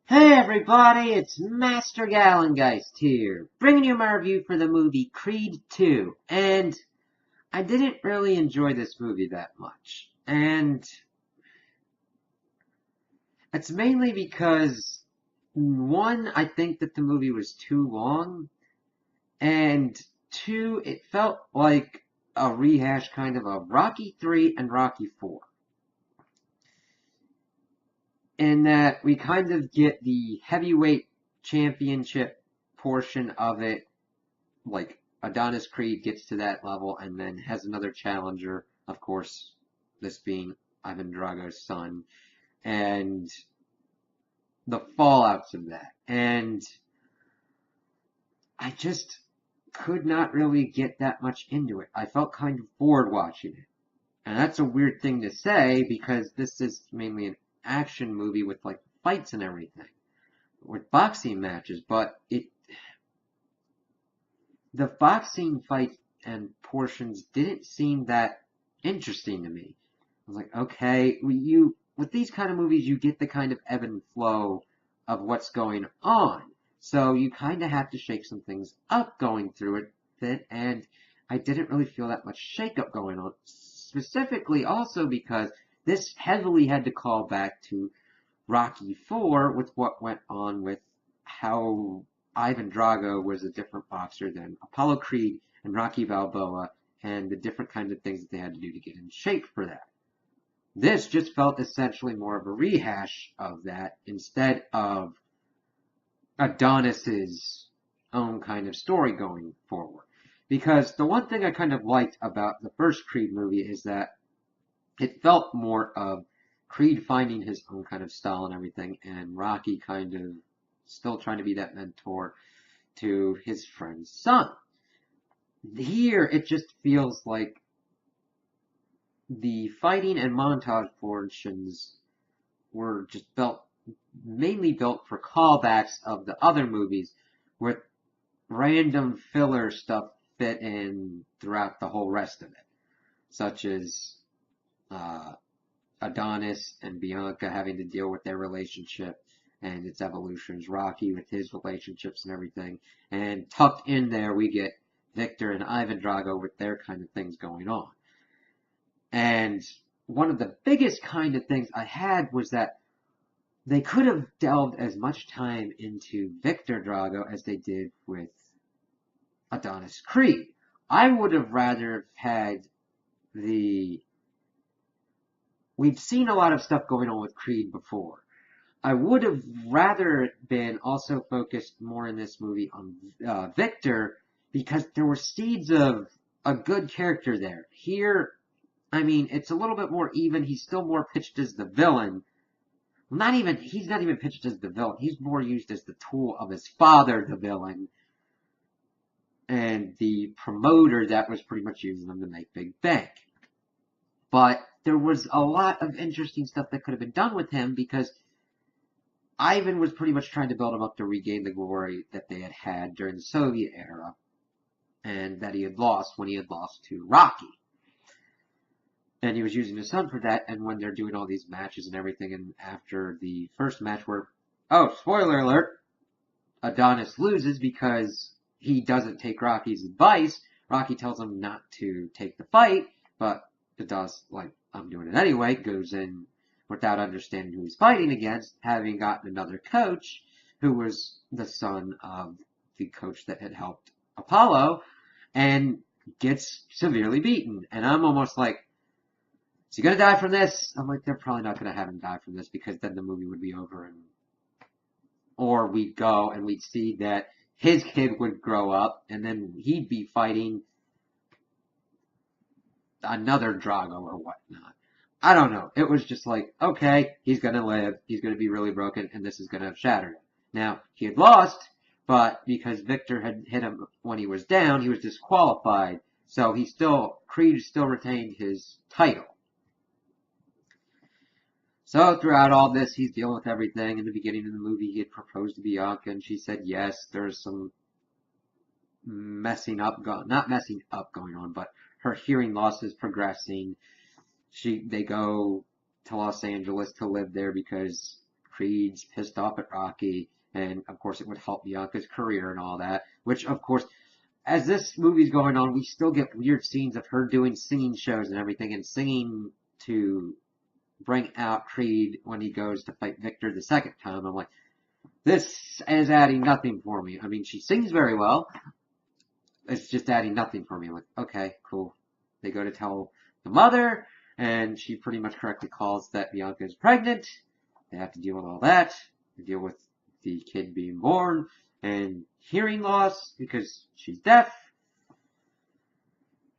Hey everybody, it's Master Gallengeist here, bringing you my review for the movie Creed 2, and I didn't really enjoy this movie that much, and it's mainly because, one, I think that the movie was too long, and two, it felt like a rehash kind of of Rocky 3 and Rocky 4, in that we kind of get the heavyweight championship portion of it, like Adonis Creed gets to that level and then has another challenger, of course, this being Ivan Drago's son, and the fallouts of that. And I just could not really get that much into it. I felt kind of bored watching it. And that's a weird thing to say because this is mainly an action movie with like fights and everything, with boxing matches, but the boxing fights and portions didn't seem that interesting to me. I was like, okay, with these kind of movies, you get the kind of ebb and flow of what's going on. So you kind of have to shake some things up going through it, and I didn't really feel that much shake-up going on. Specifically also because this heavily had to call back to Rocky 4 with what went on with how Ivan Drago was a different boxer than Apollo Creed and Rocky Balboa, and the different kinds of things that they had to do to get in shape for that. This just felt essentially more of a rehash of that instead of Adonis's own kind of story going forward. Because the one thing I kind of liked about the first Creed movie is that it felt more of Creed finding his own kind of style and everything, and Rocky kind of still trying to be that mentor to his friend's son. Here, it just feels like the fighting and montage portions were just mainly built for callbacks of the other movies, with random filler stuff fit in throughout the whole rest of it, such as uh, Adonis and Bianca having to deal with their relationship and its evolutions, Rocky with his relationships and everything, and tucked in there we get Victor and Ivan Drago with their kind of things going on. And one of the biggest kind of things I had was that they could have delved as much time into Victor Drago as they did with Adonis Creed. I would have rather had the. We've seen a lot of stuff going on with Creed before. I would have rather been also focused more in this movie on Victor because there were seeds of a good character there. Here, I mean, it's a little bit more even. He's still more pitched as the villain. He's not even pitched as the villain. He's more used as the tool of his father, the villain, and the promoter that was pretty much using him to make big bank. But there was a lot of interesting stuff that could have been done with him because Ivan was pretty much trying to build him up to regain the glory that they had had during the Soviet era and that he had lost when he had lost to Rocky. And he was using his son for that, and when they're doing all these matches and everything, and after the first match where, oh, spoiler alert, Adonis loses because he doesn't take Rocky's advice. Rocky tells him not to take the fight, but Adonis, like, I'm doing it anyway, goes in without understanding who he's fighting against, having gotten another coach who was the son of the coach that had helped Apollo, and gets severely beaten. And I'm almost like, is he going to die from this? I'm like, they're probably not going to have him die from this because then the movie would be over. Or we'd go and we'd see that his kid would grow up and then he'd be fighting another Drago or whatnot. I don't know. It was just like, okay, he's going to live, he's going to be really broken, and this is going to shatter him. Now, he had lost, but because Victor had hit him when he was down, he was disqualified. So Creed still retained his title. So throughout all this, he's dealing with everything. In the beginning of the movie, he had proposed to Bianca, and she said yes. There's some not messing up going on, but her hearing loss is progressing. They go to Los Angeles to live there because Creed's pissed off at Rocky, and of course it would help Bianca's career and all that, which of course, as this movie's going on, we still get weird scenes of her doing singing shows and everything, and singing to bring out Creed when he goes to fight Victor the second time. I'm like, this is adding nothing for me. I mean, she sings very well. It's just adding nothing for me. I'm like, okay, cool. They go to tell the mother, and she pretty much correctly calls that Bianca is pregnant. They have to deal with all that. They deal with the kid being born and hearing loss because she's deaf.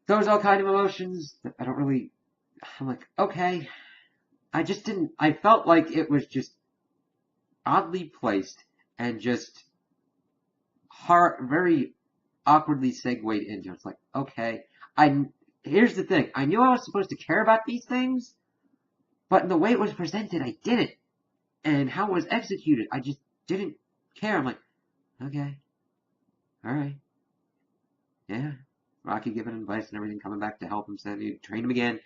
Those all kind of emotions that I don't really. I'm like, okay. I just didn't. I felt like it was just oddly placed and just very awkwardly segued into it. It's like, okay, here's the thing. I knew I was supposed to care about these things, but in the way it was presented, I didn't. And how it was executed, I just didn't care. I'm like, okay, alright, yeah. Rocky giving advice and everything, coming back to help him, train him again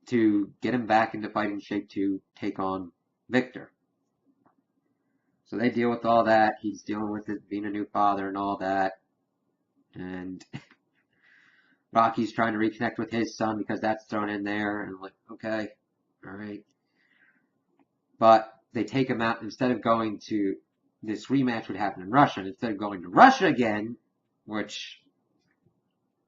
to get him back into fighting shape to take on Victor. So they deal with all that. He's dealing with it, being a new father and all that. And Rocky's trying to reconnect with his son because that's thrown in there. And I'm like, okay, alright. But they take him out. Instead of going to, this rematch would happen in Russia. And instead of going to Russia again, which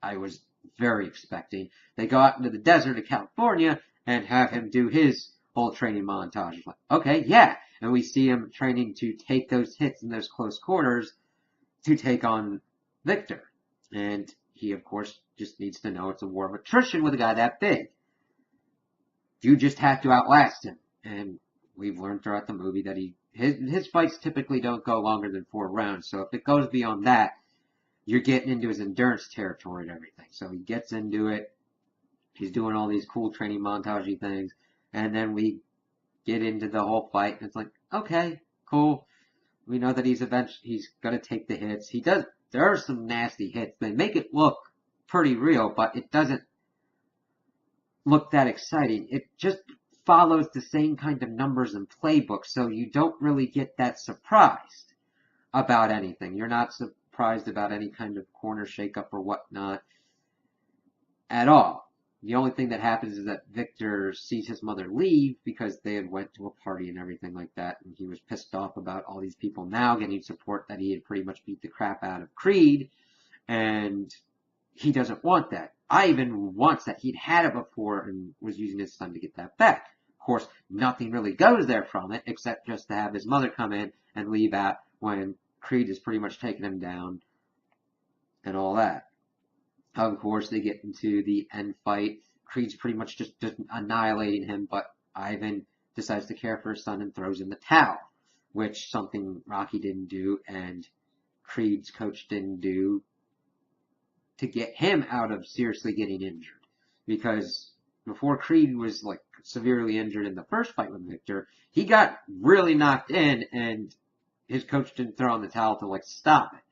I was very expecting, they go out into the desert of California and have him do his whole training montage. Like, okay, yeah. And we see him training to take those hits in those close quarters to take on Victor. And he, of course, just needs to know it's a war of attrition with a guy that big. You just have to outlast him. And we've learned throughout the movie that his fights typically don't go longer than 4 rounds. So if it goes beyond that, you're getting into his endurance territory and everything. So he gets into it. He's doing all these cool training montagey things. And then we get into the whole fight. And it's like, okay, cool. We know that he's going to take the hits. He does. There are some nasty hits. They make it look pretty real, but it doesn't look that exciting. It just follows the same kind of numbers and playbook, so you don't really get that surprised about anything. You're not surprised about any kind of corner shakeup or whatnot at all. The only thing that happens is that Victor sees his mother leave because they had went to a party and everything like that, and he was pissed off about all these people now getting support that he had pretty much beat the crap out of Creed, and he doesn't want that. Ivan wants that. He'd had it before and was using his son to get that back. Of course, nothing really goes there from it, except just to have his mother come in and leave out when Creed is pretty much taking him down and all that. Of course, they get into the end fight. Creed's pretty much just annihilating him, but Ivan decides to care for his son and throws in the towel, which something Rocky didn't do and Creed's coach didn't do to get him out of seriously getting injured. Because before Creed was like severely injured in the first fight with Victor, he got really knocked in and his coach didn't throw in the towel to like stop it.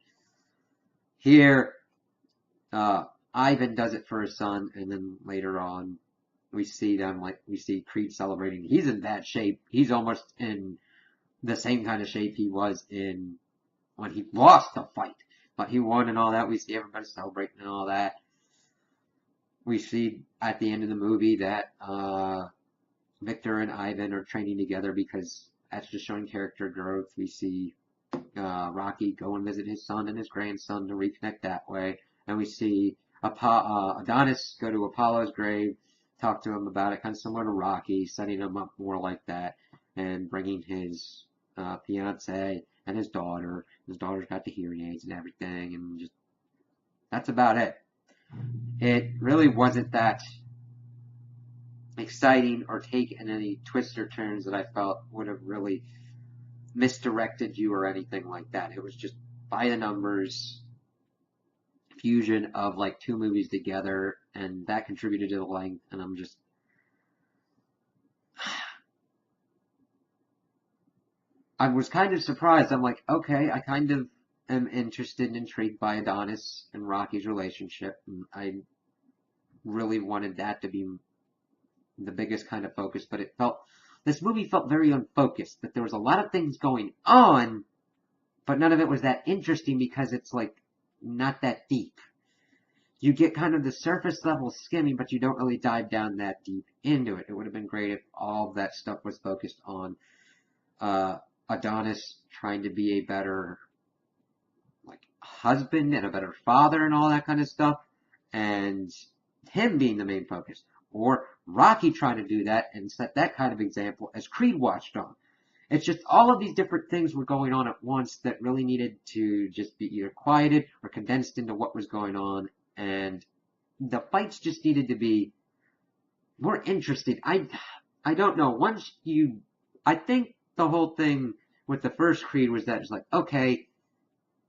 Here, Ivan does it for his son, and then later on, we see Creed celebrating. He's in bad shape. He's almost in the same kind of shape he was in when he lost the fight. But he won and all that. We see everybody celebrating and all that. We see at the end of the movie that Victor and Ivan are training together because that's just showing character growth. We see Rocky go and visit his son and his grandson to reconnect that way. And we see Adonis go to Apollo's grave, talk to him about it, kind of similar to Rocky, setting him up more like that, and bringing his fiance and his daughter. His daughter's got the hearing aids and everything, and just that's about it. It really wasn't that exciting or taken any twists or turns that I felt would have really misdirected you or anything like that. It was just by the numbers fusion of like 2 movies together, and that contributed to the length, and I'm just I was kind of surprised. I'm like, okay, I kind of am interested and intrigued by Adonis and Rocky's relationship, and I really wanted that to be the biggest kind of focus, but it felt this movie felt very unfocused, that there was a lot of things going on, but none of it was that interesting because it's like not that deep. You get kind of the surface level skimming, but you don't really dive down that deep into it. It would have been great if all of that stuff was focused on Adonis trying to be a better husband and a better father and all that kind of stuff, and him being the main focus. Or Rocky trying to do that and set that kind of example as Creed watched on. It's just all of these different things were going on at once that really needed to just be either quieted or condensed into what was going on, and the fights just needed to be more interesting. I don't know. I think the whole thing with the first Creed was that it's like, okay,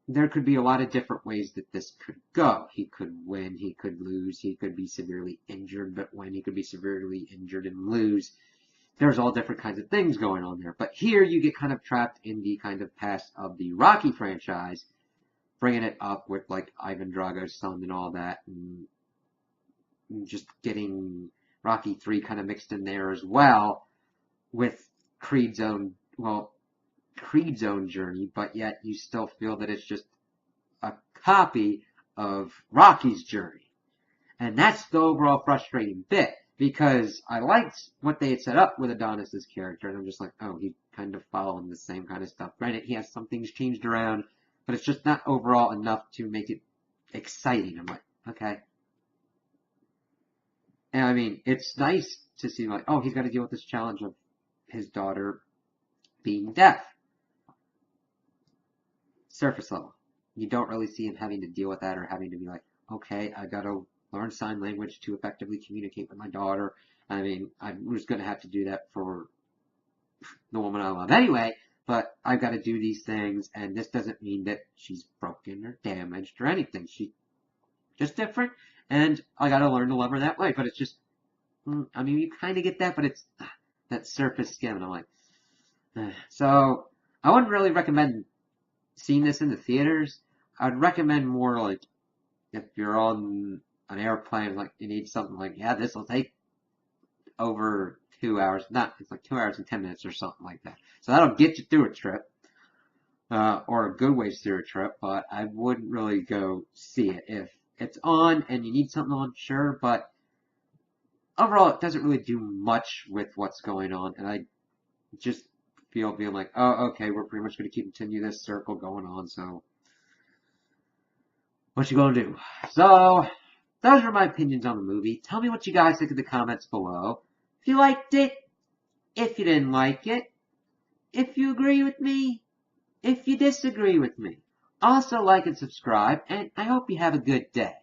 there could be a lot of different ways that this could go. He could win, he could lose, he could be severely injured, but win, he could be severely injured and lose. There's all different kinds of things going on there. But here you get kind of trapped in the kind of past of the Rocky franchise, bringing it up with like Ivan Drago's son and all that, and just getting Rocky 3 kind of mixed in there as well with Creed's own journey, but yet you still feel that it's just a copy of Rocky's journey. And that's the overall frustrating bit, because I liked what they had set up with Adonis's character, and I'm just like, oh, he's kind of following the same kind of stuff. Granted, he has some things changed around, but it's just not overall enough to make it exciting. I'm like, okay. And I mean, it's nice to see like, oh, he's got to deal with this challenge of his daughter being deaf. Surface level. You don't really see him having to deal with that or having to be like, okay, I gotta learn sign language to effectively communicate with my daughter. I mean, I was gonna have to do that for the woman I love anyway, but I've got to do these things, and this doesn't mean that she's broken or damaged or anything. She's just different, and I gotta learn to love her that way. But it's just, I mean, you kind of get that, but it's that surface skim, and I'm like, so I wouldn't really recommend seeing this in the theaters. I'd recommend more like if you're on an airplane, like you need something like, yeah, this will take over 2 hours. It's like 2 hours and 10 minutes or something like that. So that'll get you through a trip, or a good ways through a trip, but I wouldn't really go see it. If it's on and you need something on, sure, but overall it doesn't really do much with what's going on, and I just feel being like, oh, okay, we're pretty much going to continue this circle going on, so what you gonna do? So, those are my opinions on the movie. Tell me what you guys think in the comments below. If you liked it, if you didn't like it, if you agree with me, if you disagree with me. Also like and subscribe, and I hope you have a good day.